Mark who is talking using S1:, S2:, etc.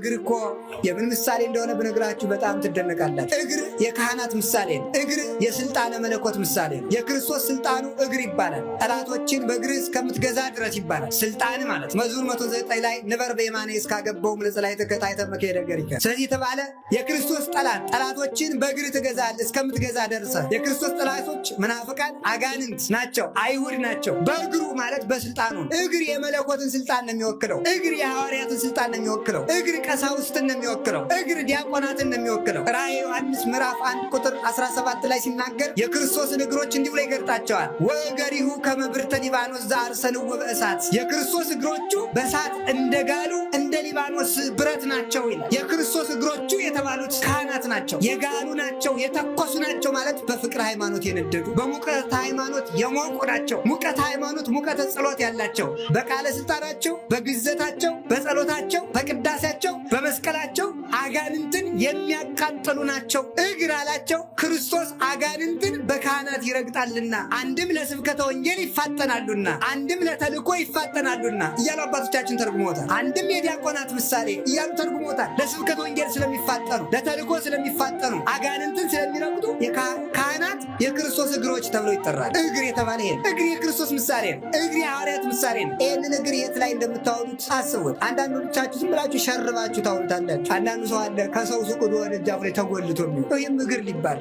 S1: እግር እኮ የምን ምሳሌ እንደሆነ ብነግራችሁ በጣም ትደነቃላችሁ። እግር የካህናት ምሳሌ ነው። እግር የስልጣነ መለኮት ምሳሌ ነው። የክርስቶስ ስልጣኑ እግር ይባላል። ጠላቶችን በእግር እስከምትገዛ ድረስ ይባላል። ስልጣን ማለት መዝሙር 109 ላይ ንበር በየማኔ እስካገባው ለጸላይ ተከታይተ መከደ ገሪከ። ስለዚህ የተባለ የክርስቶስ ጠላቶችን በእግር ትገዛል እስከምትገዛ ደርሰ። የክርስቶስ ጠላቶች መናፍቃን አጋንንት ናቸው፣ አይሁድ ናቸው። በእግሩ ማለት በስልጣኑ። እግር የመለኮትን ስልጣን ነው የሚወክለው። እግር የሐዋርያትን ስልጣን ነው የሚወክለው። እግር ቀሳውስትን ነው የሚወክለው። እግር ዲያቆናትን ነው የሚወክለው። ራእየ ዮሐንስ ምዕራፍ 1 ቁጥር 17 ላይ ሲናገር የክርስቶስን እግሮች እንዲህ ብሎ ይገልጣቸዋል። ወእገሪሁ ከመ ብርተ ሊባኖስ ዘአርሰንዎ በእሳት። የክርስቶስ እግሮቹ በእሳት እንደጋሉ እንደ ሊባኖስ ብረት ናቸው ይላል። የክርስቶስ እግሮቹ የተባሉት ካህናት ናቸው። የጋሉ ናቸው፣ የተኮሱ ናቸው ማለት በፍቅር ሃይማኖት የነደዱ በሙቀት ሃይማኖት የሞቁ ናቸው። ሙቀት ሃይማኖት ሙቀተ ጸሎት ያላቸው በቃለ ስልጣናቸው፣ በግዘታቸው፣ በጸሎታቸው፣ በቅዳሴያቸው፣ በመስቀላቸው አጋንንትን የሚያቃጥሉ ናቸው። እግር አላቸው ክርስቶስ አጋንንትን በካህናት ይረግጣልና አንድም ለስብከተ ወንጌል ይፋጠናሉና አንድም ለተልእኮ ይፋጠናሉና እያሉ አባቶቻችን ተርጉሞታል። አንድም የዲያቆናት ምሳሌ እያሉ ተርጉሞታል። ለስብከተ ወንጌል ስለሚፋጠኑ፣ ለተልእኮ ስለሚፋጠኑ፣ አጋንንትን ስለሚረግጡ ካህናት የክርስቶስ እግሮች ተብሎ ይጠራል። እግር የተባለ ይሄ እግር የክርስቶስ ምሳሌ ነው። እግር የሐዋርያት ምሳሌ ነው። ይህንን እግር የት ላይ እንደምታወሉት አስቡት። አንዳንዶቻችሁ ዝም ብላችሁ ሸርባችሁ ታውሉታላችሁ። አንዳንዱ ሰው አለ ከሰው ሱቅ ወደ ደጃፍ ላይ ተጎልቶ ይህም እግር ሊባል